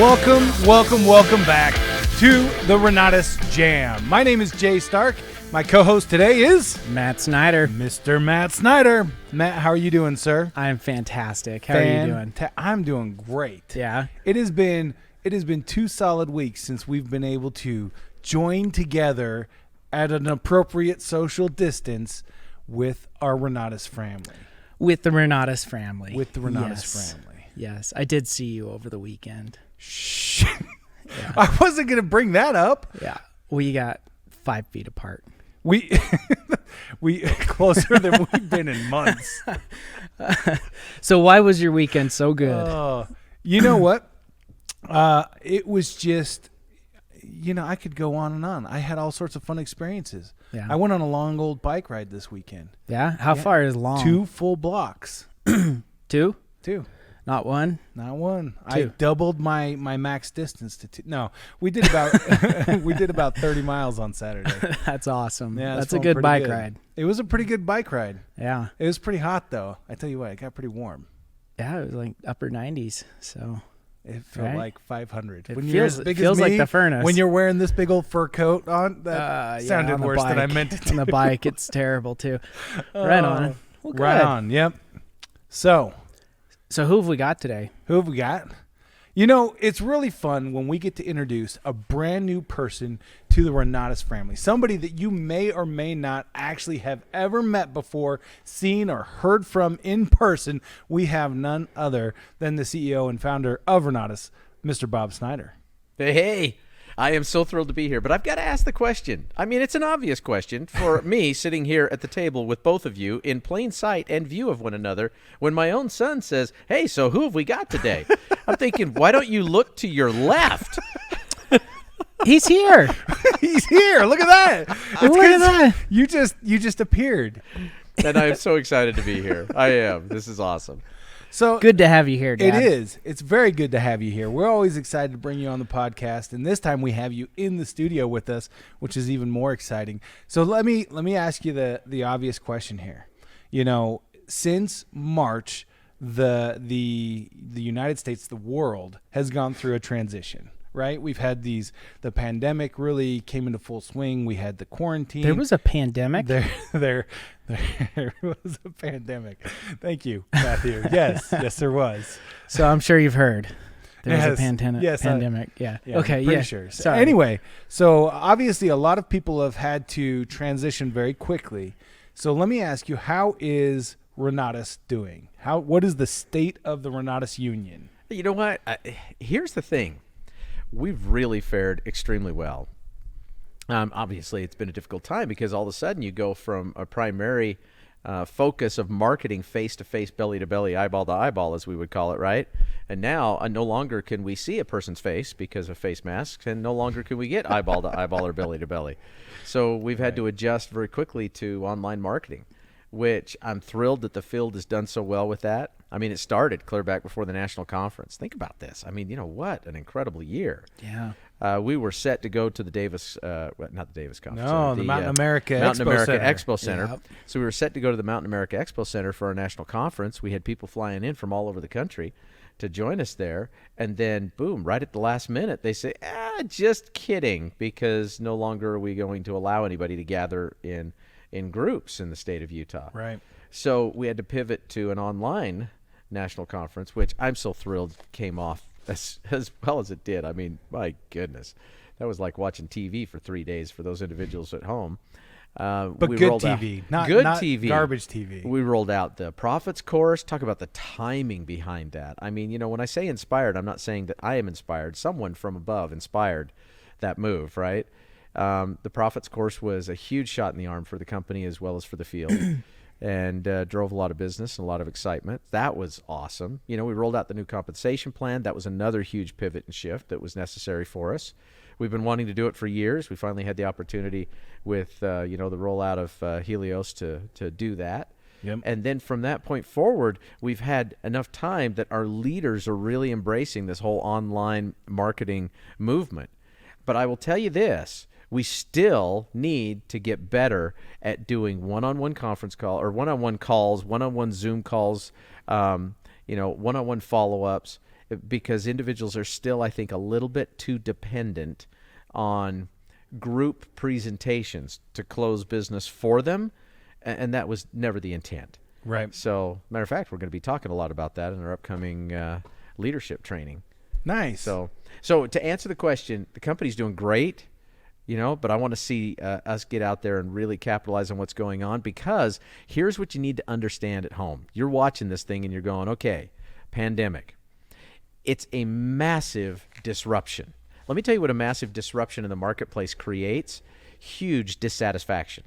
Welcome back to the Renatus J.A.M. My name is Jay Stark. My co-host today is Matt Snyder. Mr. Matt Snyder. Matt, how are you doing, sir? I'm fantastic. How are you doing? I'm doing great. Yeah. It has been 2 solid weeks since we've been able to join together at an appropriate social distance with our Renatus family. With the Renatus family. Yes. Yes. I did see you over the weekend. Shh. Yeah. I wasn't going to bring that up. Yeah. We got 5 feet apart. We closer than we've been in months. So why was your weekend so good? You know what? It was just, I could go on and on. I had all sorts of fun experiences. Yeah. I went on a long old bike ride this weekend. Yeah? How far is long? 2 full blocks. 2? 2. Not 1? Not 1. 2. I doubled my max distance to 2. No, we did about 30 miles on Saturday. That's awesome. Yeah, that's a good bike ride. It was a pretty good bike ride. Yeah. It was pretty hot though. I tell you what, it got pretty warm. Yeah, it was like upper 90s. So it felt like 500. It when feels, you're as big it feels as me, like the furnace. When you're wearing this big old fur coat on, that sounded on the worse bike. than I meant it to. On the bike, it's terrible too. Right on. Well, good. Right on. Yep. So who have we got today? who have we got? It's really fun when we get to introduce a brand new person to the Renatus family. Somebody that you may or may not actually have ever met before, seen, or heard from in person. We have none other than the CEO and founder of Renatus, Mr. Bob Snyder. Hey, I am so thrilled to be here, but I've got to ask the question. I mean, it's an obvious question for me sitting here at the table with both of you in plain sight and view of one another when my own son says, hey, so who have we got today? I'm thinking, why don't you look to your left? He's here. He's here. Look at that. Look at that. You just appeared. And I am so excited to be here. I am. This is awesome. So Good to have you here, Dad. It is. It's very good to have you here. We're always excited to bring you on the podcast, and this time we have you in the studio with us, which is even more exciting. So let me ask you the obvious question here. Since March, the United States, the world has gone through a transition. Right? We've had the pandemic really came into full swing. We had the quarantine. There was a pandemic? There was a pandemic. Thank you, Matthew. Yes, there was. So I'm sure you've heard. There was a pandemic. Yes, yeah. Yeah, Okay, I'm pretty yeah. sure. So Sorry. anyway, so obviously a lot of people have had to transition very quickly. So let me ask you, how is Renatus doing? What is the state of the Renatus Union? You know what? Here's the thing. We've really fared extremely well. Obviously, it's been a difficult time because all of a sudden you go from a primary focus of marketing face-to-face, belly-to-belly, eyeball-to-eyeball, as we would call it, right? And now no longer can we see a person's face because of face masks, and no longer can we get eyeball-to-eyeball or belly-to-belly. So we've had to adjust very quickly to online marketing, which I'm thrilled that the field has done so well with that. I mean, it started clear back before the national conference. Think about this. I mean, what an incredible year. Yeah. We were set to go to the Davis, not the Davis conference. No, the Mountain America Expo Center. Yep. So we were set to go to the Mountain America Expo Center for our national conference. We had people flying in from all over the country to join us there. And then, boom, right at the last minute, they say, just kidding, because no longer are we going to allow anybody to gather in groups in the state of Utah. Right. So we had to pivot to an online national conference, which I'm so thrilled came off as well as it did. I mean, my goodness, that was like watching TV for 3 days for those individuals at home. But good TV, not TV, garbage TV. We rolled out the Prophets Course. Talk about the timing behind that. I mean, when I say inspired, I'm not saying that I am inspired. Someone from above inspired that move, right? The Prophets Course was a huge shot in the arm for the company as well as for the field. And drove a lot of business and a lot of excitement. That was awesome. We rolled out the new compensation plan. That was another huge pivot and shift that was necessary for us. We've been wanting to do it for years. We finally had the opportunity with, the rollout of Helios to do that. Yep. And then from that point forward, we've had enough time that our leaders are really embracing this whole online marketing movement. But I will tell you this. We still need to get better at doing one-on-one conference call or one-on-one calls, one-on-one Zoom calls, one-on-one follow-ups, because individuals are still, I think, a little bit too dependent on group presentations to close business for them, and that was never the intent. Right. So, matter of fact, we're going to be talking a lot about that in our upcoming leadership training. Nice. So to answer the question, the company's doing great, but I want to see us get out there and really capitalize on what's going on, because here's what you need to understand at home. You're watching this thing and you're going, okay, pandemic. It's a massive disruption. Let me tell you what a massive disruption in the marketplace creates. Huge dissatisfaction.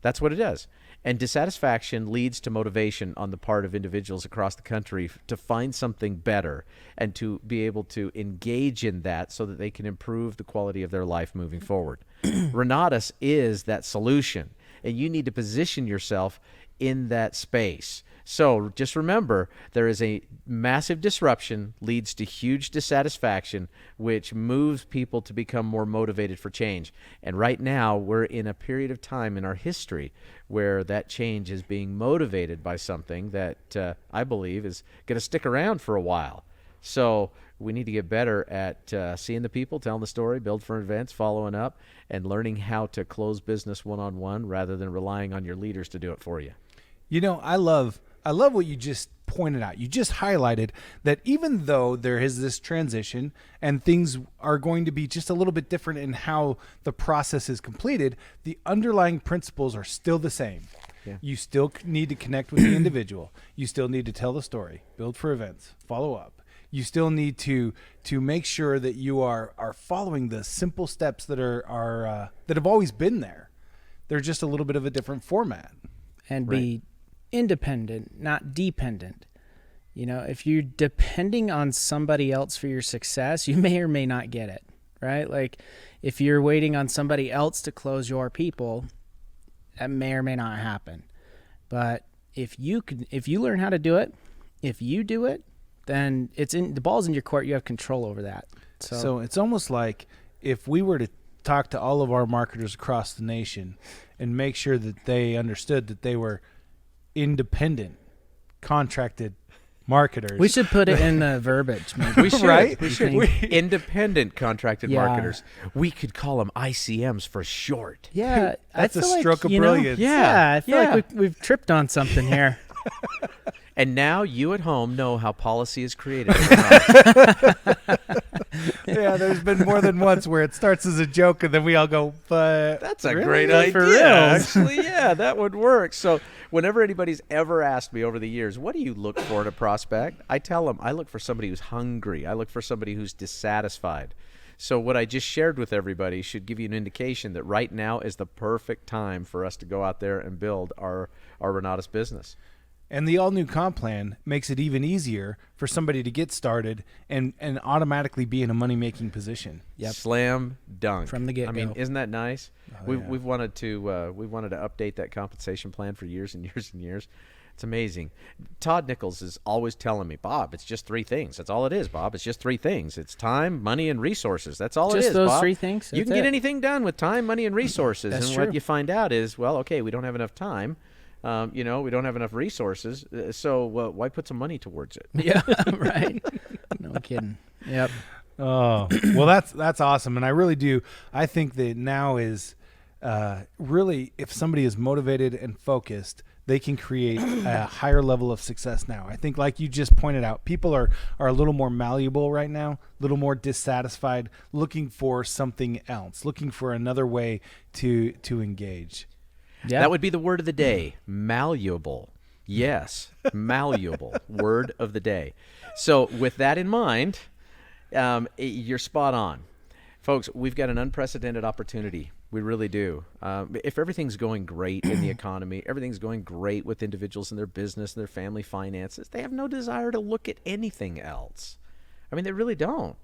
That's what it does. And dissatisfaction leads to motivation on the part of individuals across the country to find something better and to be able to engage in that so that they can improve the quality of their life moving forward. Renatus is that solution, and you need to position yourself in that space. So just remember, there is a massive disruption leads to huge dissatisfaction, which moves people to become more motivated for change. And right now, we're in a period of time in our history where that change is being motivated by something that I believe is going to stick around for a while. So we need to get better at seeing the people, telling the story, build for events, following up, and learning how to close business one-on-one rather than relying on your leaders to do it for you. I love what you just pointed out. You just highlighted that even though there is this transition and things are going to be just a little bit different in how the process is completed, the underlying principles are still the same. Yeah. You still need to connect with the individual. You still need to tell the story, build for events, follow up. You still need to make sure that you are following the simple steps that are that have always been there. They're just a little bit of a different format. And be independent, not dependent. If you're depending on somebody else for your success, you may or may not get it, right? Like if you're waiting on somebody else to close your people, that may or may not happen. But if you learn how to do it, if you do it, then the ball's in your court. You have control over that. So it's almost like if we were to talk to all of our marketers across the nation and make sure that they understood that they were independent, contracted marketers. We should put it in the verbiage, maybe. We should, right? We should. Independent contracted marketers. We could call them ICMs for short. Yeah, that's a stroke of brilliance. I feel like we've tripped on something here. And now you at home know how policy is created. Yeah, there's been more than once where it starts as a joke and then we all go, but that's a really? great idea. For real. Actually, yeah, that would work. So whenever anybody's ever asked me over the years, what do you look for in a prospect? I tell them I look for somebody who's hungry. I look for somebody who's dissatisfied. So what I just shared with everybody should give you an indication that right now is the perfect time for us to go out there and build our Renatus business. And the all-new comp plan makes it even easier for somebody to get started and automatically be in a money-making position. Yep. Slam dunk. From the get-go. I mean, isn't that nice? Oh, We've wanted to update that compensation plan for years and years and years. It's amazing. Todd Nichols is always telling me, Bob, it's just three things. That's all it is, Bob. It's just three things. It's time, money, and resources. That's all it is, Just those Bob. three things? You can That's get it. anything done with time, money, and resources. That's and true. what you find out is, well, okay, we don't have enough time. We don't have enough resources, so why put some money towards it? Yeah, right. No kidding. Yep. Oh, well, that's awesome. And I really do. I think that now is really, if somebody is motivated and focused, they can create a higher level of success now. I think, like you just pointed out, people are a little more malleable right now, a little more dissatisfied, looking for something else, looking for another way to engage. Yeah. That would be the word of the day, malleable. Yes, malleable, word of the day. So with that in mind, you're spot on. Folks, we've got an unprecedented opportunity. We really do. If everything's going great in the economy, everything's going great with individuals and their business and their family finances, they have no desire to look at anything else. I mean, they really don't.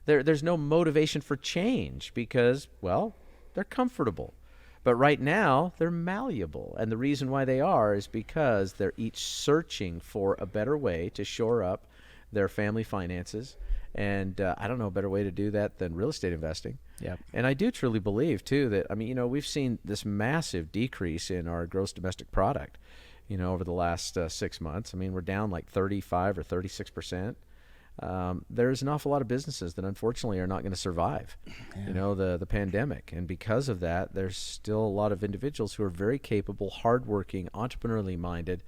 There's no motivation for change because, well, they're comfortable. But right now, they're malleable. And the reason why they are is because they're each searching for a better way to shore up their family finances. And I don't know a better way to do that than real estate investing. Yep. And I do truly believe, too, that, I mean, we've seen this massive decrease in our gross domestic product, over the last 6 months. I mean, we're down like 35 or 36%. there's an awful lot of businesses that unfortunately are not going to survive, the pandemic. And because of that, there's still a lot of individuals who are very capable, hardworking, entrepreneurially minded,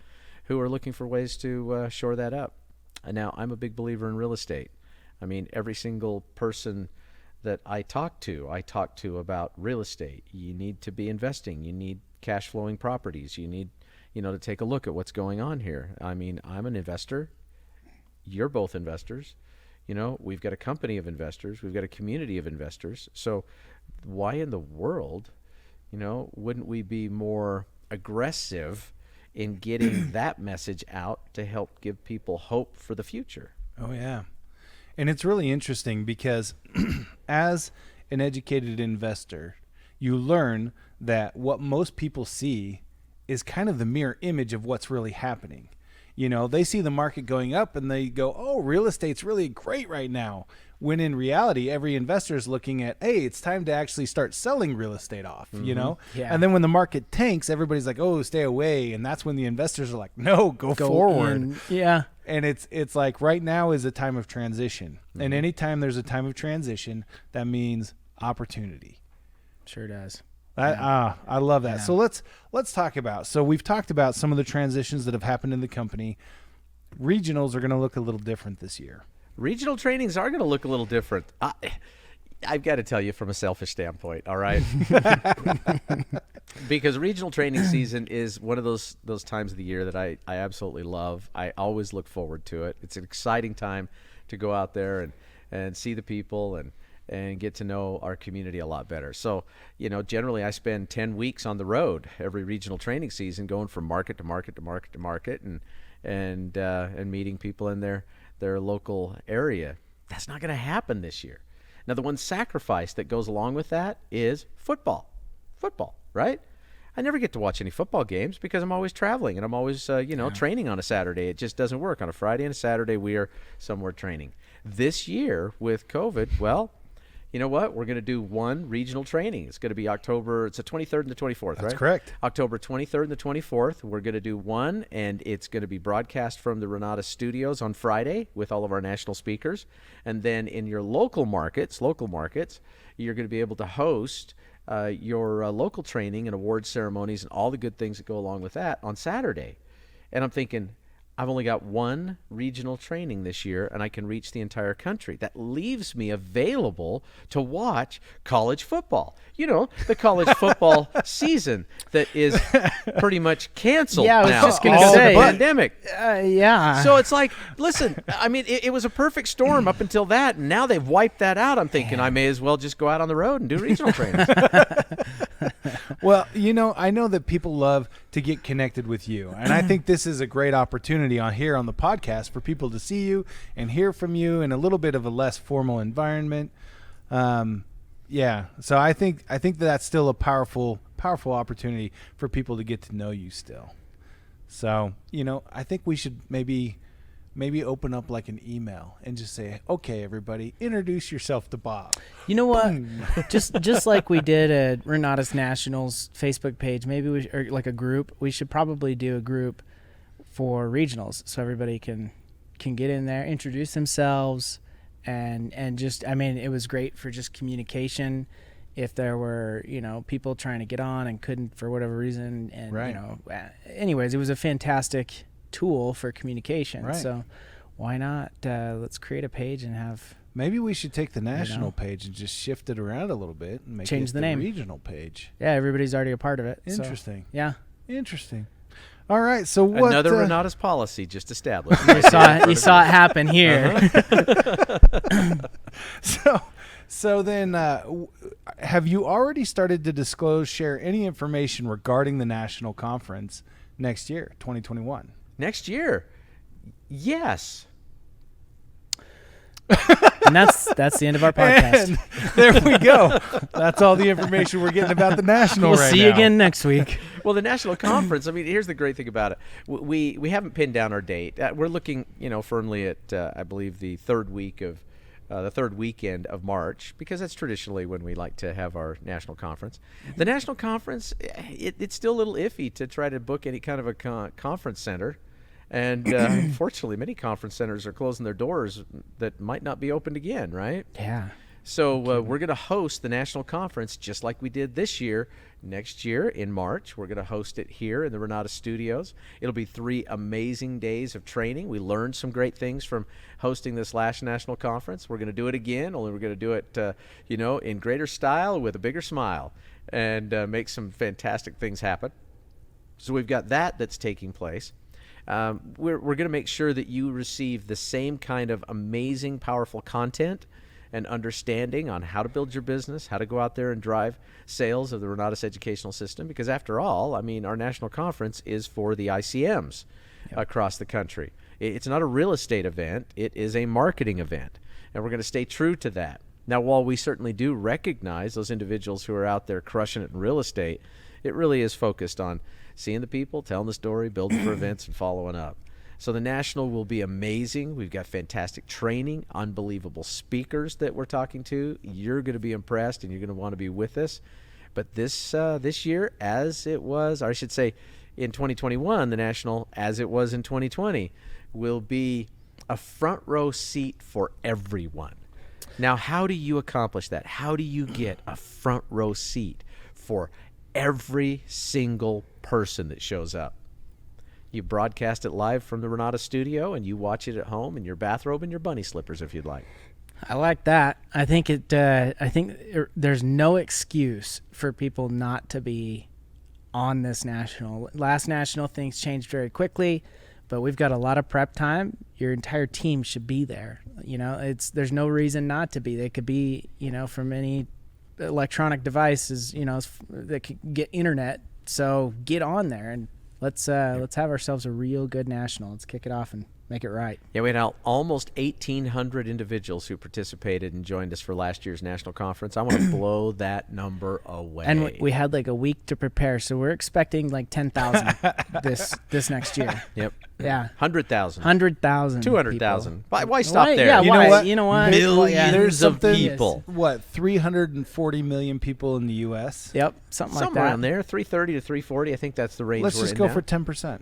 who are looking for ways to shore that up. And now, I'm a big believer in real estate. I mean, every single person that I talk to about real estate. You need to be investing. You need cash flowing properties. You need, to take a look at what's going on here. I mean, I'm an investor. You're both investors. We've got a company of investors. We've got a community of investors. So why in the world, wouldn't we be more aggressive in getting that message out to help give people hope for the future? Oh, yeah. And it's really interesting because as an educated investor, you learn that what most people see is kind of the mirror image of what's really happening. They see the market going up and they go, oh, real estate's really great right now. When in reality, every investor is looking at, hey, it's time to actually start selling real estate off, Yeah. And then when the market tanks, everybody's like, oh, stay away. And that's when the investors are like, no, go forward. In. Yeah. And it's like right now is a time of transition. And anytime there's a time of transition, that means opportunity. Sure does. I love that. Yeah. So let's talk about. So we've talked about some of the transitions that have happened in the company. Regionals are going to look a little different this year. Regional trainings are going to look a little different. I've got to tell you from a selfish standpoint, all right? Because regional training season is one of those times of the year that I absolutely love. I always look forward to it. It's an exciting time to go out there and see the people and get to know our community a lot better. So, generally I spend 10 weeks on the road every regional training season, going from market to market to market to market and meeting people in their local area. That's not going to happen this year. Now, the one sacrifice that goes along with that is football, right? I never get to watch any football games because I'm always traveling and I'm always, training on a Saturday. It just doesn't work. On a Friday and a Saturday, we are somewhere training. This year with COVID, well, you know what? We're going to do one regional training. It's going to be it's the 23rd and the 24th, right? That's correct. October 23rd and the 24th. We're going to do one, and it's going to be broadcast from the Renatus studios on Friday with all of our national speakers. And then in your local markets, you're going to be able to host your local training and awards ceremonies and all the good things that go along with that on Saturday. And I'm thinking, I've only got one regional training this year, and I can reach the entire country. That leaves me available to watch college football. The college football season that is pretty much canceled Yeah, I was now just gonna because of the say. pandemic. Yeah. So it's like, listen, I mean, it was a perfect storm up until that, and now they've wiped that out. I'm thinking I may as well just go out on the road and do regional training. Well, I know that people love to get connected with you, and I think this is a great opportunity on the podcast for people to see you and hear from you in a little bit of a less formal environment. So I think that's still a powerful opportunity for people to get to know you still. So, I think we should maybe open up like an email and just say, okay, everybody, introduce yourself to Bob. You know what? just like we did at Renatus Nationals Facebook page, maybe or like a group. We should probably do a group for regionals so everybody can get in there, introduce themselves, and just, I mean, it was great for just communication. If there were, people trying to get on and couldn't for whatever reason, and right. Anyways, it was a fantastic tool for communication. Right. So why not let's create a page and have, maybe we should take the national page and just shift it around a little bit and make change it the name. Regional page. Yeah, everybody's already a part of it. Interesting. So, yeah. Interesting. All right. So what? Another Renatus policy just established. You saw it happen here. So then, have you already started to share any information regarding the national conference next year, 2021? Next year, yes. And that's the end of our podcast. And there we go. That's all the information we're getting about the national We'll right see now. you again next week. Well, the national conference, I mean, here's the great thing about it. We haven't pinned down our date. We're looking, firmly at, I believe, the third weekend of March, because that's traditionally when we like to have our national conference. The national conference, it's still a little iffy to try to book any kind of a conference center. And unfortunately, many conference centers are closing their doors that might not be opened again, right? Yeah. So we're going to host the national conference just like we did this year. Next year in March, we're going to host it here in the Renatus studios. It'll be 3 amazing days of training. We learned some great things from hosting this last national conference. We're going to do it again, only we're going to do it, in greater style with a bigger smile and make some fantastic things happen. So we've got that's taking place. We're going to make sure that you receive the same kind of amazing, powerful content and understanding on how to build your business, how to go out there and drive sales of the Renatus educational system. Because after all, I mean, our national conference is for the ICMs across the country. It's not a real estate event. It is a marketing event. And we're going to stay true to that. Now, while we certainly do recognize those individuals who are out there crushing it in real estate, it really is focused on seeing the people, telling the story, building for events, and following up. So the National will be amazing. We've got fantastic training, unbelievable speakers that we're talking to. You're going to be impressed, and you're going to want to be with us. But this year, as it was, or I should say in 2021, the National, as it was in 2020, will be a front row seat for everyone. Now, how do you accomplish that? How do you get a front row seat for every single person that shows up? You broadcast it live from the Renatus studio, and you watch it at home in your bathrobe and your bunny slippers if you'd like. I like that. I think there's no excuse for people not to be on this national. Last national, things changed very quickly, but we've got a lot of prep time. Your entire team should be there. There's no reason not to be. They could be, from any electronic devices, that could get internet. So get on there and let's have ourselves a real good national. Let's kick it off and make it right. Yeah, we had almost 1,800 individuals who participated and joined us for last year's national conference. I want to blow that number away. And we had like a week to prepare, so we're expecting like 10,000 this next year. Yep. Yeah. 100,000. 100,000. 200,000. Why stop there? Yeah, You know what? You know what? Millions of something- people. What, 340 million people in the U.S.? Yep, something like Somewhere that. around there, 330 to 340. I think that's the range Let's we're just in go now. for 10%.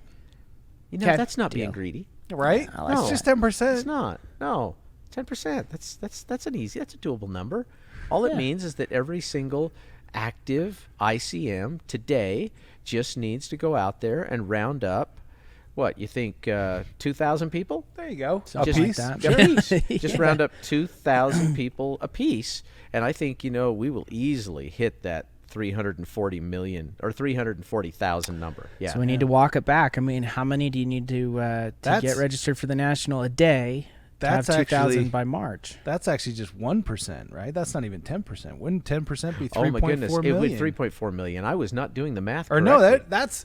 Okay, That's not being deal. greedy. Right? I like It's that. just 10%. It's not. No, 10%. That's an easy. That's a doable number. All it Yeah. means is that every single active ICM today just needs to go out there and round up. What you think? 2,000 people? There you go. Something A like piece. that. A piece. Just Yeah. round up 2,000 people a piece, and I think we will easily hit that 340 million or 340,000 number. Yeah. So we need to walk it back. I mean, how many do you need to That's- get registered for the national a day? That's to have 2,000 actually- by March. That's actually just 1%, right? That's not even 10%. Wouldn't 10% be 3.4 Oh my goodness! It million? would 3.4 million. I was not doing the math. Or no, correctly. that's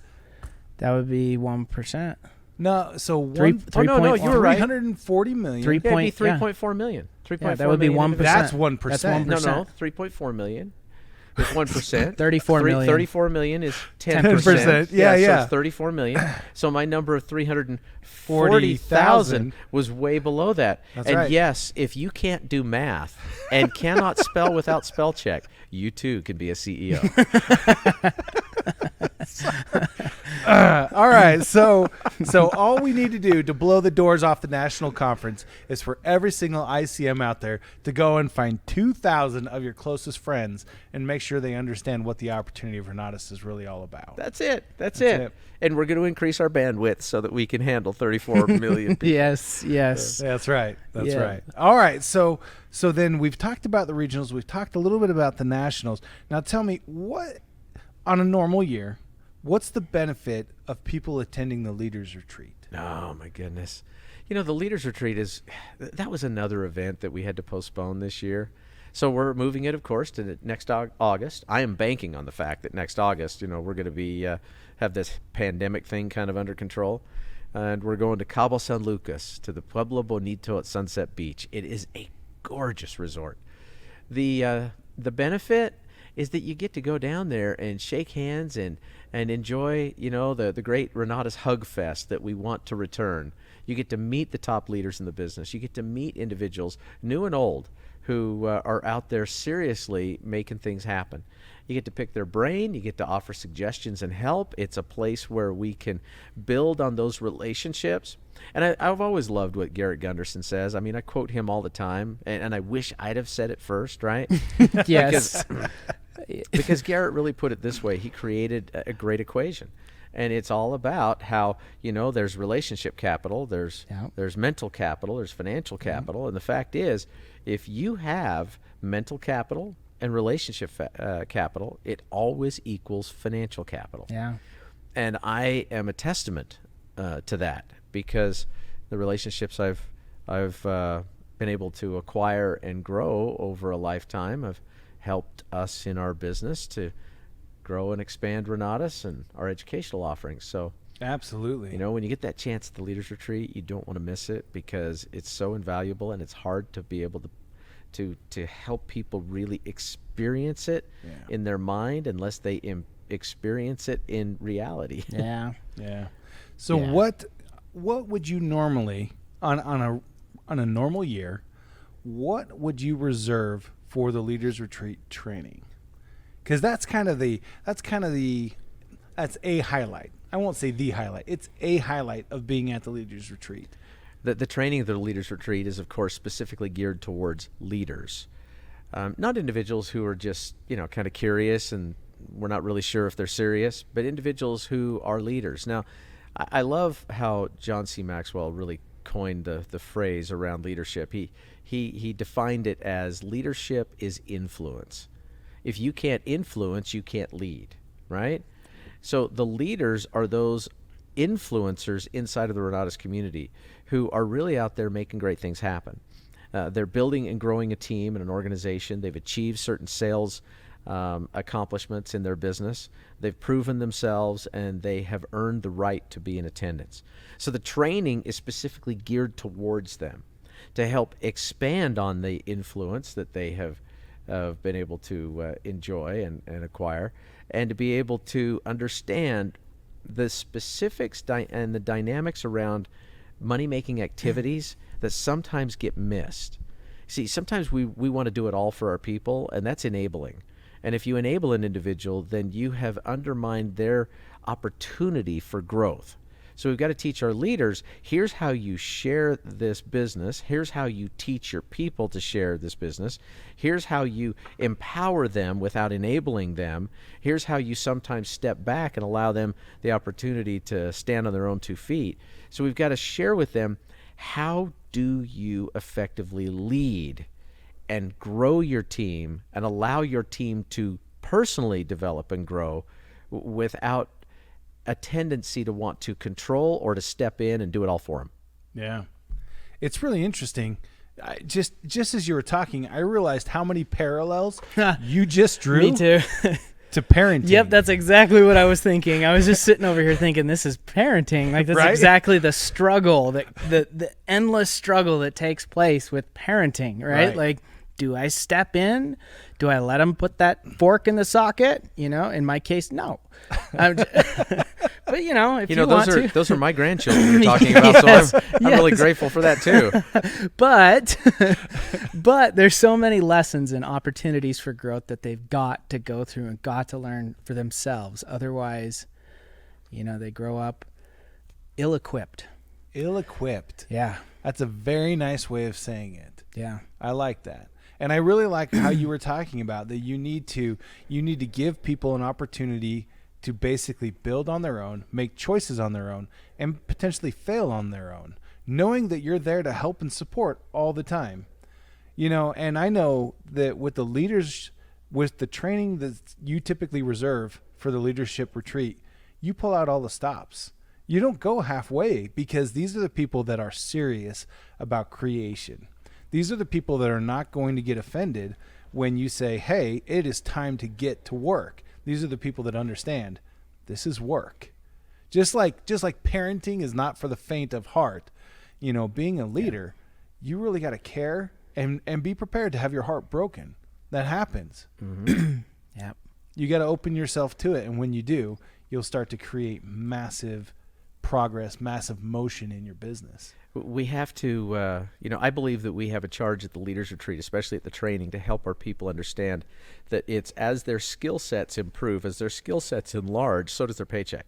That would be 1%. no. So Three- one, three no, point- you were right. 340 million. Three- Yeah, it'd be point- yeah. 3.4 million. 3.4 Yeah, that would be million 1%. That's individuals. 1%. That's 1%. No, 3.4 million. It's 1%. 34 million. 34 million is 10%. 10%. Yeah, So yeah. it's 34 million. So my number of 340,000 was way below that. That's and right. yes, if you can't do math and cannot spell without spell check, you too can be a CEO. All right, so all we need to do to blow the doors off the national conference is for every single ICM out there to go and find 2,000 of your closest friends and make sure they understand what the opportunity of Renatus is really all about. That's it. That's it. And we're going to increase our bandwidth so that we can handle 34 million people. Yes. That's right. That's Yeah. right. All right, so then we've talked about the regionals. We've talked a little bit about the nationals. Now tell me, what on a normal year, what's the benefit of people attending the Leaders Retreat? Oh my goodness. The Leaders Retreat that was another event that we had to postpone this year. So we're moving it, of course, to next August. I am banking on the fact that next August, we're going to be have this pandemic thing kind of under control. And we're going to Cabo San Lucas, to the Pueblo Bonito at Sunset Beach. It is a gorgeous resort. The benefit is that you get to go down there and shake hands and enjoy, the great Renatus Hug Fest that we want to return. You get to meet the top leaders in the business. You get to meet individuals, new and old, who are out there seriously making things happen. You get to pick their brain. You get to offer suggestions and help. It's a place where we can build on those relationships. And I've always loved what Garrett Gunderson says. I mean, I quote him all the time, and I wish I'd have said it first, right? Yes. Because Garrett really put it this way. He created a great equation. And it's all about how, there's relationship capital, there's mental capital, there's financial capital. And the fact is, if you have mental capital and relationship capital, it always equals financial capital. Yeah. And I am a testament to that, because the relationships I've been able to acquire and grow over a lifetime have helped us in our business to grow and expand Renatus and our educational offerings. So absolutely, when you get that chance at the Leaders Retreat, you don't want to miss it, because it's so invaluable, and it's hard to be able to help people really experience it in their mind unless they experience it in reality. Yeah. Yeah. So what would you normally on a normal year, what would you reserve for the Leaders Retreat training? Because that's a highlight. I won't say the highlight. It's a highlight of being at the Leaders Retreat. The training of the Leaders Retreat is, of course, specifically geared towards leaders, not individuals who are just, kind of curious and we're not really sure if they're serious, but individuals who are leaders. Now, I love how John C. Maxwell really coined the phrase around leadership. He defined it as leadership is influence. If you can't influence, you can't lead, right? So the leaders are those influencers inside of the Renatus community who are really out there making great things happen. They're building and growing a team and an organization. They've achieved certain sales accomplishments in their business. They've proven themselves, and they have earned the right to be in attendance. So the training is specifically geared towards them to help expand on the influence that they have been able to enjoy and acquire, and to be able to understand the specifics and the dynamics around money-making activities that sometimes get missed. See, sometimes we want to do it all for our people, and that's enabling. And if you enable an individual, then you have undermined their opportunity for growth. So we've got to teach our leaders, here's how you share this business. Here's how you teach your people to share this business. Here's how you empower them without enabling them. Here's how you sometimes step back and allow them the opportunity to stand on their own 2 feet. So we've got to share with them, how do you effectively lead and grow your team and allow your team to personally develop and grow without a tendency to want to control or to step in and do it all for them. Yeah. It's really interesting. Just as you were talking, I realized how many parallels you just drew. Me too. To parenting. Yep, that's exactly what I was thinking. I was just sitting over here thinking, this is parenting. Like, that's right? exactly the struggle, the endless struggle that takes place with parenting, right? Like, do I step in? Do I let them put that fork in the socket? In my case, no. But if you want to. Those are my grandchildren you're talking about, so I'm really grateful for that too. But there's so many lessons and opportunities for growth that they've got to go through and got to learn for themselves. Otherwise, they grow up ill-equipped. Ill-equipped. Yeah. That's a very nice way of saying it. Yeah. I like that. And I really like how you were talking about that you need to give people an opportunity to basically build on their own, make choices on their own, and potentially fail on their own, knowing that you're there to help and support all the time. And I know that with the leaders, with the training that you typically reserve for the leadership retreat, you pull out all the stops. You don't go halfway, because these are the people that are serious about creation. These are the people that are not going to get offended when you say, hey, it is time to get to work. These are the people that understand this is work. Just like parenting is not for the faint of heart. Being a leader, you really got to care and be prepared to have your heart broken. That happens. Mm-hmm. Yep. You got to open yourself to it. And when you do, you'll start to create massive progress, massive motion in your business. We have to, I believe that we have a charge at the Leaders Retreat, especially at the training, to help our people understand that it's as their skill sets improve, as their skill sets enlarge, so does their paycheck.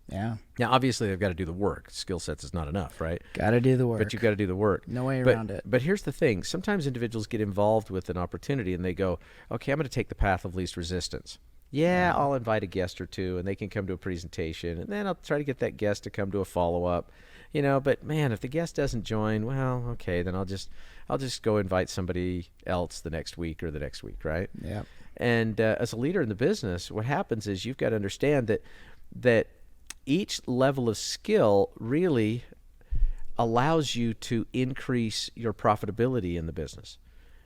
Yeah. Now, obviously, they've got to do the work. Skill sets is not enough, right? Got to do the work. But you've got to do the work. No way around it. But here's the thing. Sometimes individuals get involved with an opportunity and they go, okay, I'm going to take the path of least resistance. Yeah, I'll invite a guest or two and they can come to a presentation, and then I'll try to get that guest to come to a follow-up. But man, if the guest doesn't join, well, okay, then I'll just go invite somebody else the next week or the next week, right? Yeah. And as a leader in the business, what happens is you've got to understand that each level of skill really allows you to increase your profitability in the business.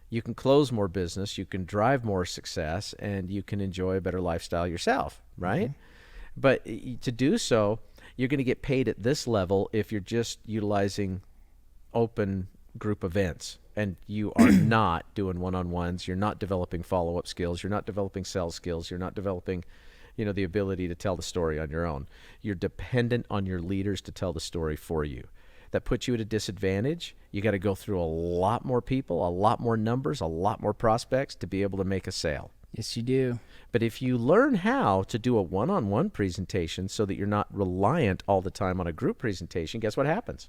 You can close more business, you can drive more success, and you can enjoy a better lifestyle yourself, right? Mm-hmm. But to do so, you're going to get paid at this level if you're just utilizing open group events and you are not doing one-on-ones, you're not developing follow-up skills, you're not developing sales skills, you're not developing the ability to tell the story on your own. You're dependent on your leaders to tell the story for you. That puts you at a disadvantage. You got to go through a lot more people, a lot more numbers, a lot more prospects to be able to make a sale. Yes, you do. But if you learn how to do a one-on-one presentation so that you're not reliant all the time on a group presentation, guess what happens?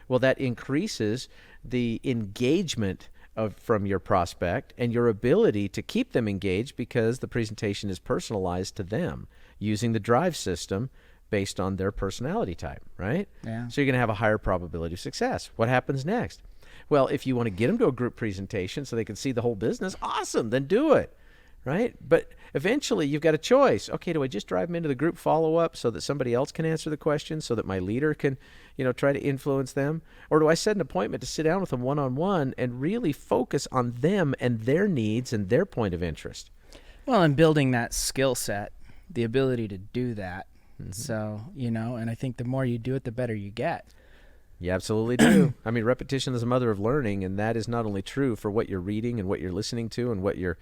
Well, that increases the engagement from your prospect and your ability to keep them engaged because the presentation is personalized to them using the drive system based on their personality type, right? Yeah. So you're going to have a higher probability of success. What happens next? Well, if you want to get them to a group presentation so they can see the whole business, awesome, then do it, right? But eventually you've got a choice. Okay, do I just drive them into the group follow-up so that somebody else can answer the questions, so that my leader can, try to influence them? Or do I set an appointment to sit down with them one-on-one and really focus on them and their needs and their point of interest? Well, and building that skill set, the ability to do that. Mm-hmm. So, and I think the more you do it, the better you get. You absolutely do. I mean, repetition is the mother of learning, and that is not only true for what you're reading and what you're listening to and what you're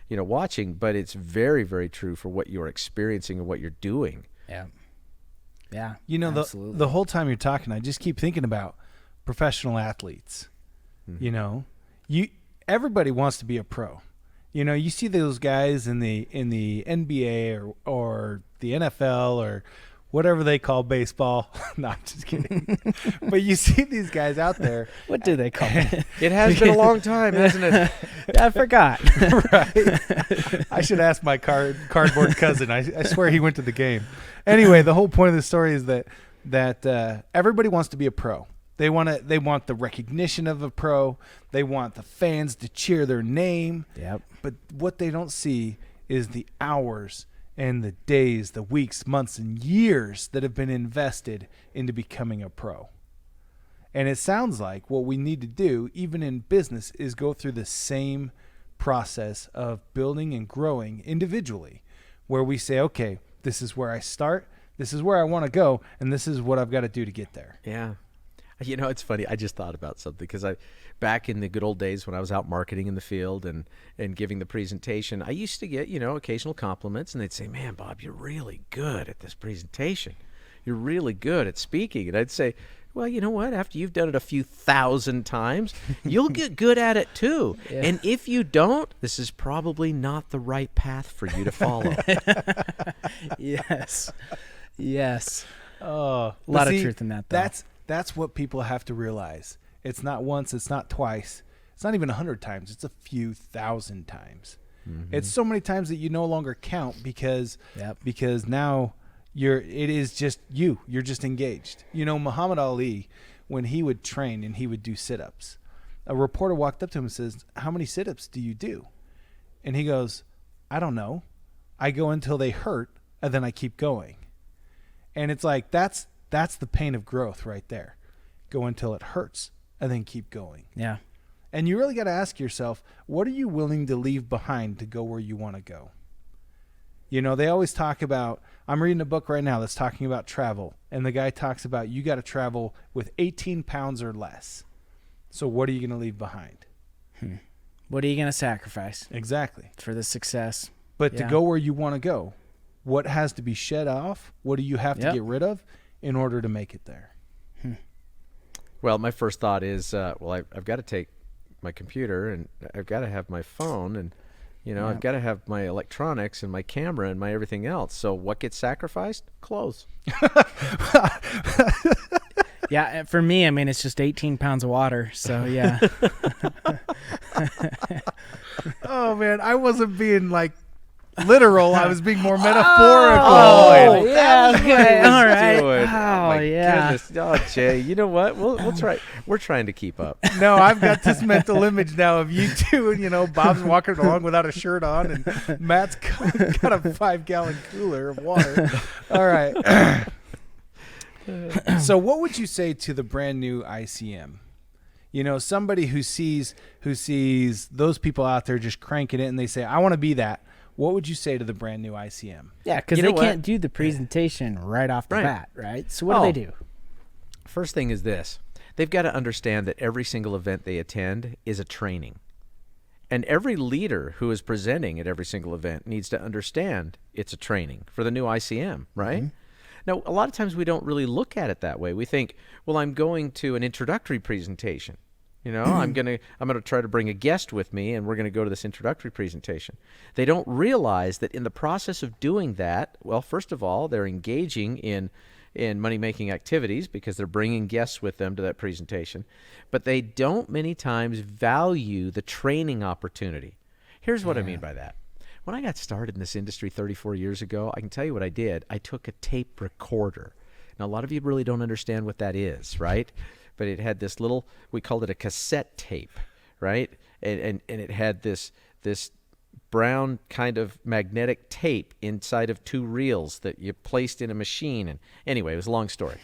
watching, but it's very, very true for what you're experiencing and what you're doing. Yeah. Yeah. Absolutely. The whole time you're talking, I just keep thinking about professional athletes. Mm-hmm. Everybody wants to be a pro. You see those guys in the NBA or the NFL or whatever they call baseball. No, I'm just kidding. But you see these guys out there. What do they call it? It has been a long time, hasn't it? I forgot. Right. I should ask my cardboard cousin. I swear he went to the game. Anyway, the whole point of the story is that everybody wants to be a pro. They want the recognition of a pro. They want the fans to cheer their name. Yep. But what they don't see is the hours and the days, the weeks, months, and years that have been invested into becoming a pro. And it sounds like what we need to do, even in business, is go through the same process of building and growing individually, where we say, okay, this is where I start, this is where I want to go, and this is what I've got to do to get there. Yeah. It's funny. I just thought about something because back in the good old days when I was out marketing in the field and giving the presentation, I used to get, occasional compliments, and they'd say, man, Bob, you're really good at this presentation. You're really good at speaking. And I'd say, well, you know what? After you've done it a few thousand times, you'll get good at it too. Yeah. And if you don't, this is probably not the right path for you to follow. Yes. Yes. A lot of truth in that, though. That's what people have to realize. It's not once, it's not twice, it's not even 100 times, it's a few thousand times. Mm-hmm. It's so many times that you no longer count because now you're just engaged. Muhammad Ali, when he would train and he would do sit-ups, a reporter walked up to him and says, how many sit-ups do you do? And he goes, I don't know. I go until they hurt and then I keep going. And it's like, that's the pain of growth right there. Go until it hurts and then keep going. Yeah. And you really got to ask yourself, what are you willing to leave behind to go where you want to go? They always talk about, I'm reading a book right now that's talking about travel. And the guy talks about you got to travel with 18 pounds or less. So what are you going to leave behind? What are you going to sacrifice? Exactly. For the success. But to go where you want to go, what has to be shed off? What do you have to get rid of in order to make it there? Well, my first thought is, I've got to take my computer, and I've got to have my phone, and I've got to have my electronics and my camera and my everything else. So what gets sacrificed? Clothes. Yeah, for me, I mean, it's just 18 pounds of water. So yeah. Oh man, I wasn't being like literal. I was being more metaphorical. Oh, yeah. Okay. All right. Oh, yeah. Goodness. Oh, Jay, you know what? We'll try. We're trying to keep up. No, I've got this mental image now of you two, and Bob's walking along without a shirt on, and Matt's got a 5-gallon cooler of water. All right. So, what would you say to the brand new ICM? Somebody who sees those people out there just cranking it, and they say, "I want to be that." What would you say to the brand new ICM? Yeah, because they can't do the presentation right off the bat, right? So what do they do? First thing is this. They've got to understand that every single event they attend is a training. And every leader who is presenting at every single event needs to understand it's a training for the new ICM, right? Mm-hmm. Now, a lot of times we don't really look at it that way. We think, well, I'm going to an introductory presentation. I'm gonna try to bring a guest with me, and we're gonna go to this introductory presentation. They don't realize that in the process of doing that, well, first of all, they're engaging in money-making activities because they're bringing guests with them to that presentation, but they don't many times value the training opportunity. Here's what I mean by that. When I got started in this industry 34 years ago, I can tell you what I did. I took a tape recorder. Now, a lot of you really don't understand what that is, right? But it had this little, we called it a cassette tape, right? And it had this brown kind of magnetic tape inside of 2 reels that you placed in a machine. And anyway, it was a long story.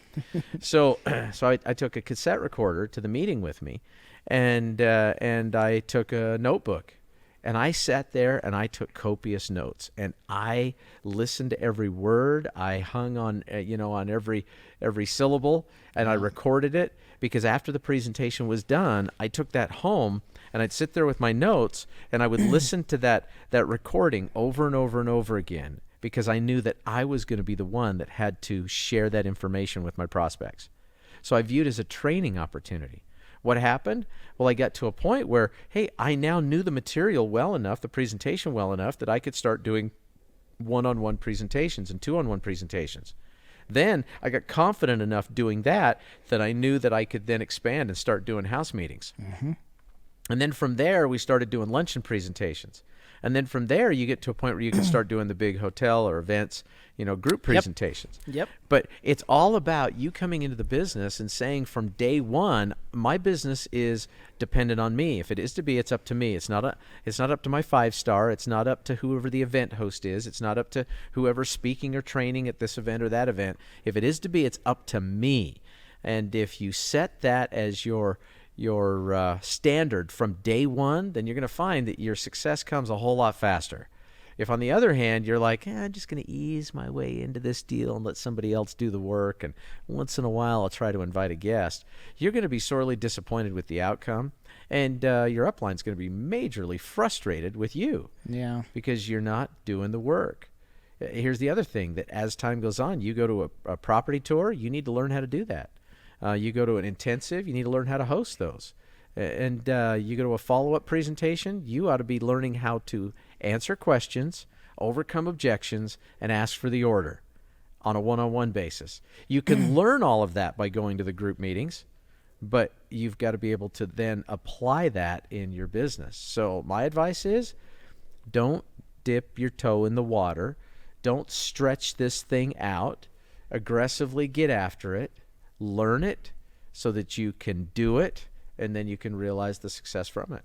So I took a cassette recorder to the meeting with me, and I took a notebook. And I sat there and I took copious notes, and I listened to every word. I hung on, on every syllable, and I recorded it, because after the presentation was done, I took that home and I'd sit there with my notes, and I would listen to that recording over and over and over again, because I knew that I was going to be the one that had to share that information with my prospects. So I viewed it as a training opportunity. What happened? Well, I got to a point where, hey, I now knew the material well enough, the presentation well enough, that I could start doing one-on-one presentations and two-on-one presentations. Then I got confident enough doing that I knew that I could then expand and start doing house meetings. Mm-hmm. And then from there, we started doing luncheon presentations. And then from there, you get to a point where you can start doing the big hotel or events, group presentations. Yep. But it's all about you coming into the business and saying from day one, my business is dependent on me. If it is to be, it's up to me. It's not up to my 5-star. It's not up to whoever the event host is. It's not up to whoever's speaking or training at this event or that event. If it is to be, it's up to me. And if you set that as your standard from day one, then you're going to find that your success comes a whole lot faster. If, on the other hand, you're like, I'm just going to ease my way into this deal and let somebody else do the work, and once in a while I'll try to invite a guest, you're going to be sorely disappointed with the outcome, and your upline's going to be majorly frustrated with you. Yeah. Because you're not doing the work. Here's the other thing, that as time goes on, you go to a property tour, you need to learn how to do that. You go to an intensive, you need to learn how to host those. And you go to a follow-up presentation, you ought to be learning how to answer questions, overcome objections, and ask for the order on a one-on-one basis. You can learn all of that by going to the group meetings, but you've got to be able to then apply that in your business. So my advice is, don't dip your toe in the water. Don't stretch this thing out. Aggressively get after it. Learn it so that you can do it, and then you can realize the success from it.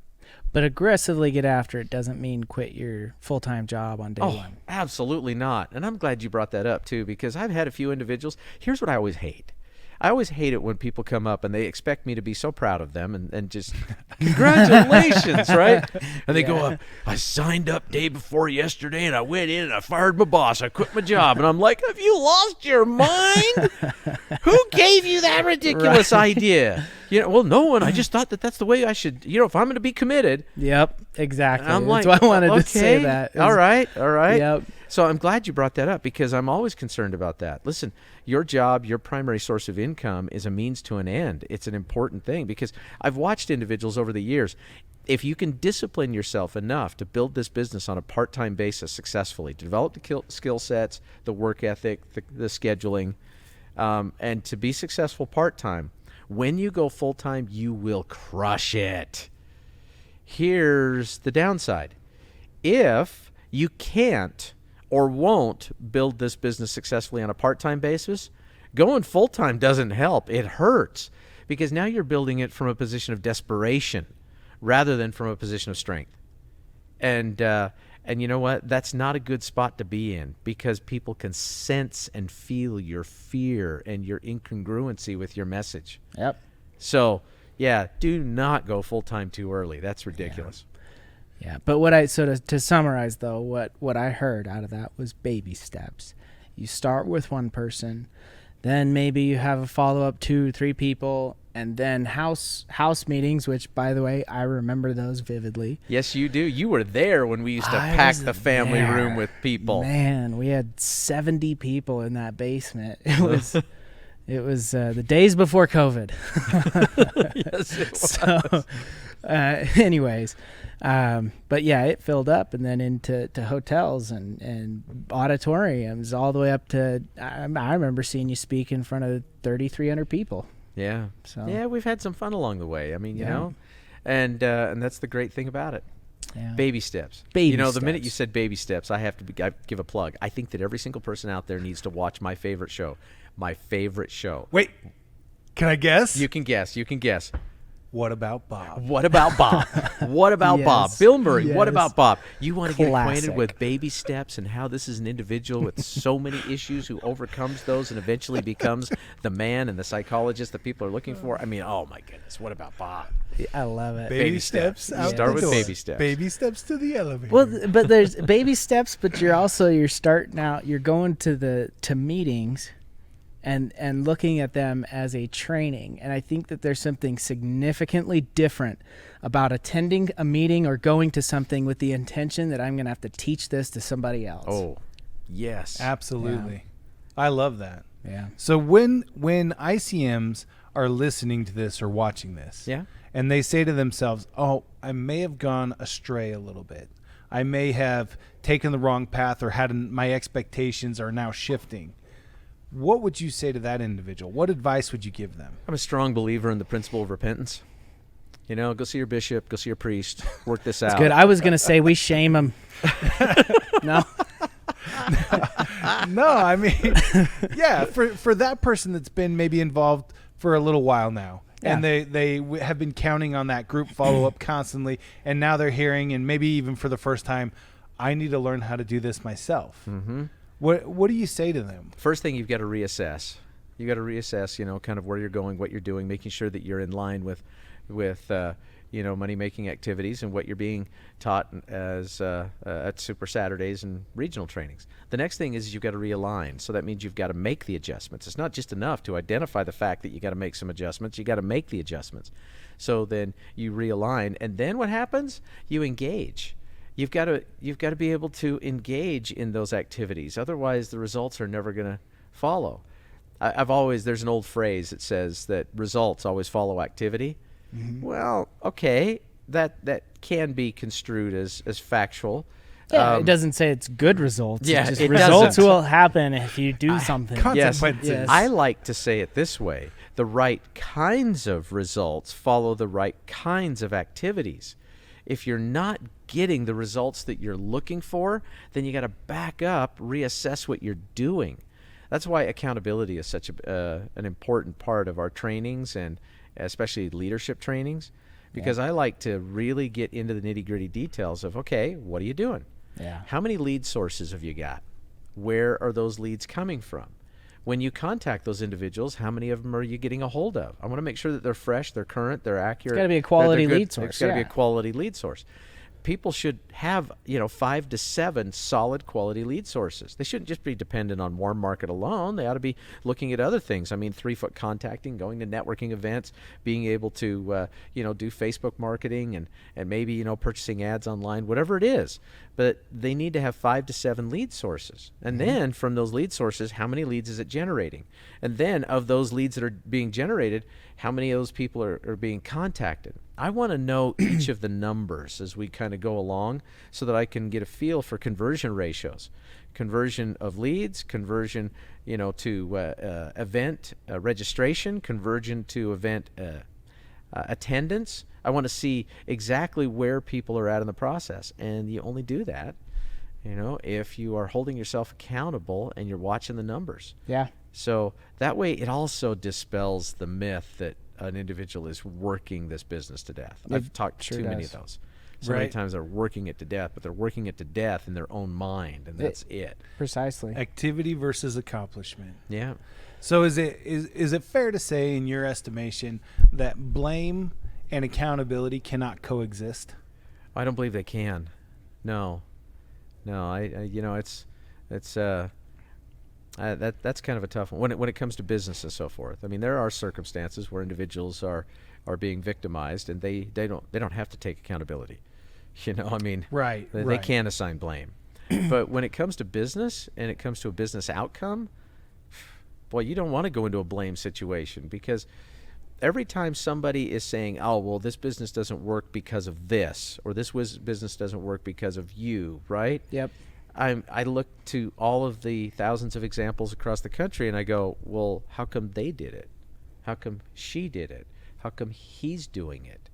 But aggressively get after it doesn't mean quit your full-time job on day one. Absolutely not. And I'm glad you brought that up too, because I've had a few individuals. Here's what I always hate. I always hate it when people come up and they expect me to be so proud of them and just, congratulations, right? And they go up, I signed up day before yesterday and I went in and I fired my boss. I quit my job. And I'm like, have you lost your mind? Who gave you that ridiculous idea? well, no one. I just thought that that's the way I should. If I'm going to be committed. Yep, exactly. I'm That's like, why I wanted okay, to say that. All right. Yep. So I'm glad you brought that up because I'm always concerned about that. Listen, your job, your primary source of income is a means to an end. It's an important thing because I've watched individuals over the years. If you can discipline yourself enough to build this business on a part-time basis successfully, develop the skill sets, the work ethic, the scheduling, and to be successful part-time, when you go full-time, you will crush it. Here's the downside. If you can't or won't build this business successfully on a part-time basis, going full-time doesn't help. It hurts because now you're building it from a position of desperation rather than from a position of strength. And you know what? That's not a good spot to be in because people can sense and feel your fear and your incongruency with your message. Yep. So, yeah, do not go full-time too early. That's ridiculous. Yeah, but to summarize though, what I heard out of that was baby steps. You start with one person, then maybe you have a follow-up 2-3 people, and then house meetings, which by the way, I remember those vividly. Yes, you do. You were there when we used to pack the family room with people. Man, we had 70 people in that basement. It was the days before COVID. Yes, it was. So, anyways, but yeah, it filled up and then into hotels and auditoriums all the way up to, I remember seeing you speak in front of 3,300 people. Yeah. So yeah, we've had some fun along the way. I mean, you know, and that's the great thing about it. Yeah. Baby steps. Baby the steps. minute you said baby steps, I have to give a plug. I think that every single person out there needs to watch my favorite show. My favorite show. Wait, can I guess? You can guess. What about Bob? What about Bob? What about Yes. Bob? Bill Murray, what Yes. about Bob? You want to get acquainted Classic. with baby steps and how this is an individual with so many issues who overcomes those and eventually becomes the man and the psychologist that people are looking for? I mean, oh my goodness, what about Bob? I love it. Baby steps out Start the with door. baby steps. Baby steps to the elevator. Well, but there's baby steps, but you're starting out, you're going to meetings and looking at them as a training. And I think that there's something significantly different about attending a meeting or going to something with the intention that I'm going to have to teach this to somebody else. Oh, yes. Absolutely. I love that. Yeah. So when ICMs are listening to this or watching this, Yeah. and they say to themselves, "Oh, I may have gone astray a little bit. I may have taken the wrong path or my expectations are now shifting." What would you say to that individual? What advice would you give them? I'm a strong believer in the principle of repentance. You know, go see your bishop, go see your priest, work this out. Good. I was going to say we shame them. No. No, I mean, yeah, for that person that's been maybe involved for a little while now, Yeah. and they have been counting on that group follow-up constantly, and now they're hearing, and maybe even for the first time, I need to learn how to do this myself. Mm-hmm. What do you say to them? First thing, you've got to reassess. You got to reassess, you know, kind of where you're going, what you're doing, making sure that you're in line with money-making activities and what you're being taught as at Super Saturdays and regional trainings. The next thing is you've got to realign. So that means you've got to make the adjustments. It's not just enough to identify the fact that you got to make some adjustments. You got to make the adjustments. So then you realign, and then what happens? You engage. You've got to be able to engage in those activities. Otherwise, the results are never going to follow. There's an old phrase that says that results always follow activity. Mm-hmm. Well, okay, that can be construed as factual. Yeah, it doesn't say it's good results. Yeah, It's just it results doesn't. will happen if you do something. Yes, Consequences. I like to say it this way. The right kinds of results follow the right kinds of activities. If you're not getting the results that you're looking for, then you got to back up, reassess what you're doing. That's why accountability is such an important part of our trainings, and especially leadership trainings, because I like to really get into the nitty-gritty details of, okay, what are you doing? Yeah. How many lead sources have you got? Where are those leads coming from? When you contact those individuals, how many of them are you getting a hold of? I want to make sure that they're fresh, they're current, they're accurate. It's got to be a quality they're good. lead source. It's got to be a yeah. quality lead source. people should have 5 to 7 solid quality lead sources. They shouldn't just be dependent on warm market alone. They ought to be looking at other things. I mean, 3-foot contacting, going to networking events, being able to do Facebook marketing and maybe purchasing ads online, whatever it is. But they need to have 5 to 7 lead sources. And then from those lead sources, how many leads is it generating? And then of those leads that are being generated, how many of those people are being contacted? I want to know each of the numbers as we kind of go along so that I can get a feel for conversion ratios. Conversion of leads, conversion to event registration, conversion to event attendance. I want to see exactly where people are at in the process. And you only do that, if you are holding yourself accountable and you're watching the numbers. Yeah. So that way it also dispels the myth that an individual is working this business to death. I've talked to too many of those. So many times they're working it to death, but they're working it to death in their own mind, and that's it. Precisely. Activity versus accomplishment. Yeah. So is it fair to say, in your estimation, that blame and accountability cannot coexist? I don't believe they can. No. That's kind of a tough one when it comes to business and so forth. I mean, there are circumstances where individuals are being victimized, and they don't have to take accountability. I mean, they can't assign blame. But when it comes to business and it comes to a business outcome, boy, you don't want to go into a blame situation, because every time somebody is saying, oh, well, this business doesn't work because of this, or this business doesn't work because of you, right? Yep. I look to all of the thousands of examples across the country, and I go, well, how come they did it? How come she did it? How come he's doing it?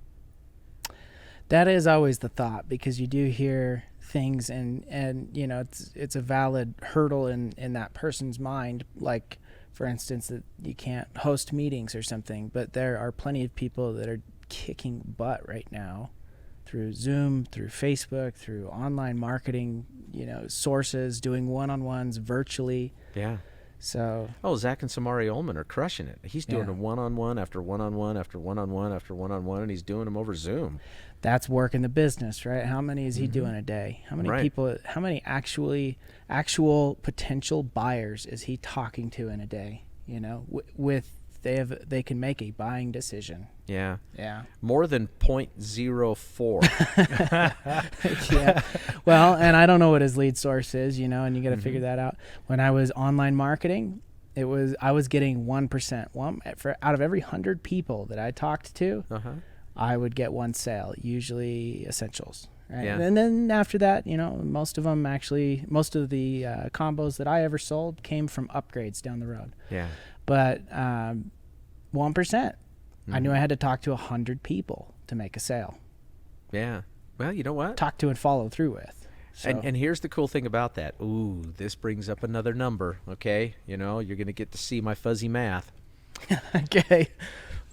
That is always the thought, because you do hear things, and it's a valid hurdle in that person's mind, like, for instance, that you can't host meetings or something. But there are plenty of people that are kicking butt right now through Zoom, through Facebook, through online marketing, sources, doing one-on-ones virtually. Yeah. So. Oh, Zach and Samari Ullman are crushing it. He's doing a one-on-one after one-on-one after one-on-one after one-on-one, and he's doing them over Zoom. That's working the business, right? How many is he doing a day? How many people, how many actual potential buyers is he talking to in a day? They can make a buying decision. Yeah. Yeah. More than 0.04. Yeah. Well, and I don't know what his lead source is, and you got to figure that out. When I was online marketing, I was getting 1%. Out of every 100 people that I talked to, I would get one sale, usually essentials. Right? Yeah. And then after that, most of the combos that I ever sold came from upgrades down the road. Yeah. But 1%, I knew I had to talk to 100 people to make a sale. Yeah. Well, you know what? Talk to and follow through with. So. And here's the cool thing about that. Ooh, this brings up another number, okay? You're going to get to see my fuzzy math. Okay.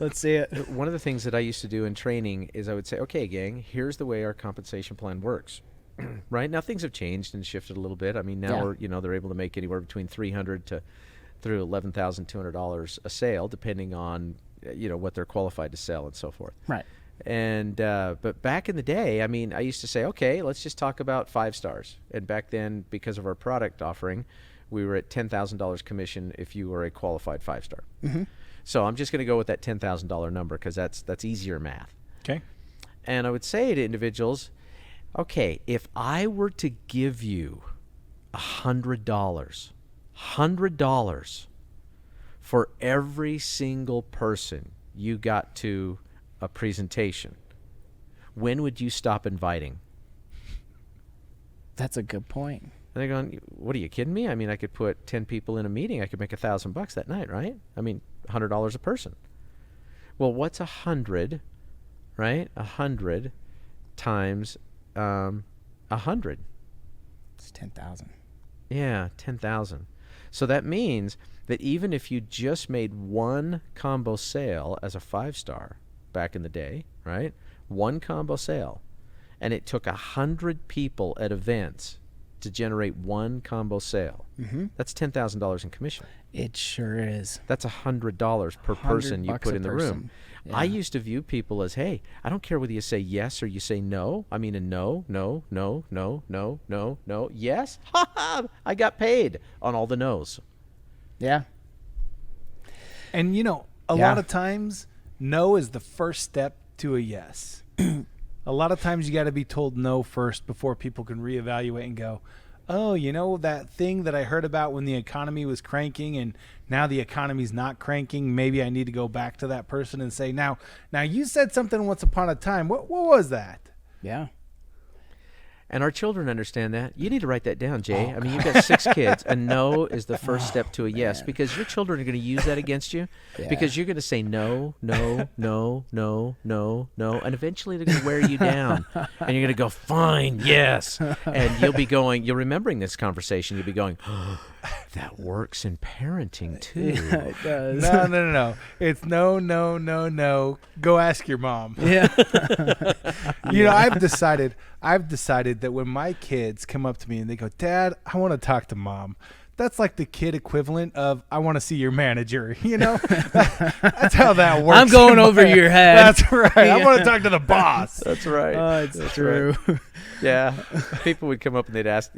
Let's see it. One of the things that I used to do in training is I would say, okay, gang, here's the way our compensation plan works. Right? Now, things have changed and shifted a little bit. I mean, now they're able to make anywhere between $300 through $11,200 a sale, depending on what they're qualified to sell and so forth. Right. And but back in the day, I mean, I used to say, okay, let's just talk about 5 stars. And back then, because of our product offering, we were at $10,000 commission if you were a qualified 5-star. Mm-hmm. So I'm just going to go with that $10,000 number because that's easier math. Okay. And I would say to individuals, okay, if I were to give you $100 for every single person you got to a presentation, when would you stop inviting? That's a good point. And they're going, what are you kidding me? I mean, I could put 10 people in a meeting. I could make $1,000 that night, right? I mean, $100 a person. Well, what's 100, right? 100 times 100. It's 10,000. Yeah, 10,000. So that means that even if you just made one combo sale as a 5-star back in the day, right? One combo sale, and it took 100 people at events to generate one combo sale. Mm-hmm. That's $10,000 in commission. It sure is. That's $100 per person you put in the room. I used to view people as, hey, I don't care whether you say yes or you say no. I mean, a no, no, no, no, no, no, no, yes. Ha ha! I got paid on all the no's. Yeah. And a lot of times, no is the first step to a yes. A lot of times you got to be told no first before people can reevaluate and go, oh, that thing that I heard about when the economy was cranking and now the economy's not cranking, maybe I need to go back to that person and say, now you said something once upon a time. What was that? Yeah. And our children understand that. You need to write that down, Jay. I mean, you've got 6 kids. A no is the first step to a yes, because your children are going to use that against you, because you're going to say no, no, no, no, no, no, and eventually they're going to wear you down. And you're going to go, fine, yes. And you're remembering this conversation. You'll be going, oh, that works in parenting too. Yeah, it does. No. It's no, no, no, no. Go ask your mom. Yeah. I've decided that when my kids come up to me and they go, Dad, I want to talk to Mom, that's like the kid equivalent of, I want to see your manager. That's how that works. I'm going over your head. That's right. I want to talk to the boss. That's right. That's true. Right. Yeah. People would come up and they'd ask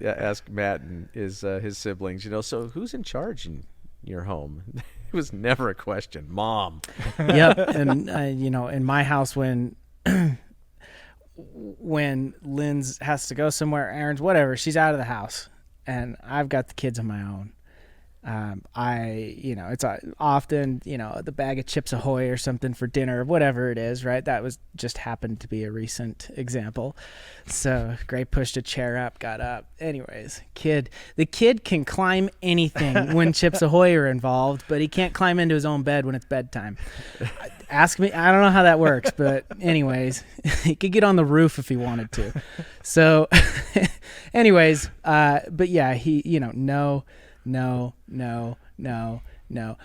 Matt and his siblings, so who's in charge in your home? It was never a question. Mom. Yep. And, in my house, when Lynn's has to go somewhere, errands, whatever, she's out of the house and I've got the kids on my own. It's often, the bag of Chips Ahoy or something for dinner, whatever it is, right? That was just happened to be a recent example. So Gray pushed a chair up, got up. Anyways, the kid can climb anything when Chips Ahoy are involved, but he can't climb into his own bed when it's bedtime. Ask me, I don't know how that works, but anyways, he could get on the roof if he wanted to. So anyways, but yeah, he, no.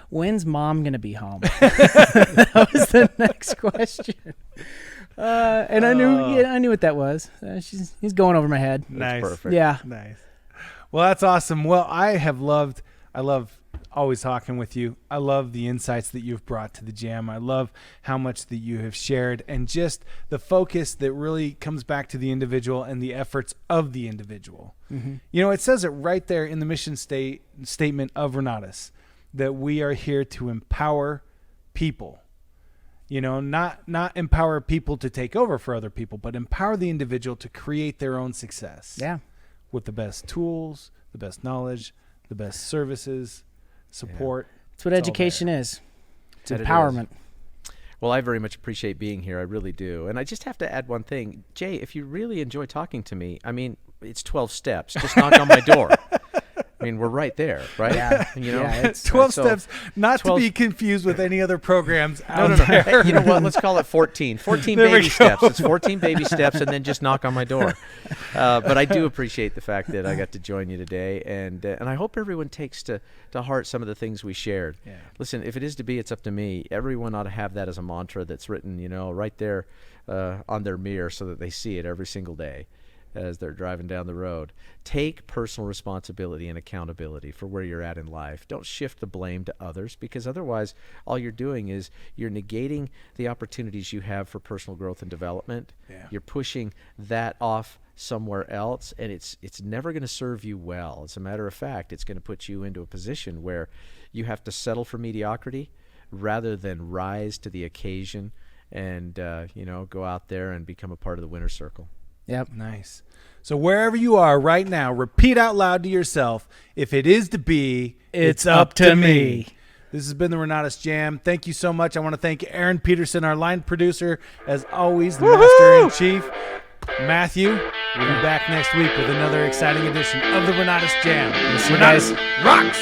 When's Mom going to be home? That was the next question. And I knew what that was. He's going over my head. Nice. That's perfect. Yeah. Nice. Well, that's awesome. Well, I love always talking with you. I love the insights that you've brought to the J.A.M. I love how much that you have shared and just the focus that really comes back to the individual and the efforts of the individual. Mm-hmm. It says it right there in the mission statement of Renatus that we are here to empower people. Not empower people to take over for other people, but empower the individual to create their own success. Yeah. With the best tools, the best knowledge, the best services, support. That's what education is. It's That empowerment. Well, I very much appreciate being here. I really do. And I just have to add one thing. Jay, if you really enjoy talking to me, I mean, it's 12 steps. Just knock on my door. I mean, we're right there, right? Yeah. It's 12 steps, not 12, to be confused with any other programs out there. Hey, you know what? Let's call it 14. 14 baby steps. It's 14 baby steps, and then just knock on my door. But I do appreciate the fact that I got to join you today, and I hope everyone takes to heart some of the things we shared. Yeah. Listen, if it is to be, it's up to me. Everyone ought to have that as a mantra that's written, right there on their mirror so that they see it every single day as they're driving down the road. Take personal responsibility and accountability for where you're at in life. Don't shift the blame to others, because otherwise all you're doing is you're negating the opportunities you have for personal growth and development. Yeah. You're pushing that off somewhere else, and it's never going to serve you well. As a matter of fact, it's going to put you into a position where you have to settle for mediocrity rather than rise to the occasion and go out there and become a part of the winner's circle. Yep. Nice. So wherever you are right now, repeat out loud to yourself, if it is to be, it's up to me. This has been the Renatus J.A.M. Thank you so much. I want to thank Aaron Peterson, our line producer, as always, the Master-in-Chief. Matthew, we'll be back next week with another exciting edition of the Renatus J.A.M. See you guys. Rocks!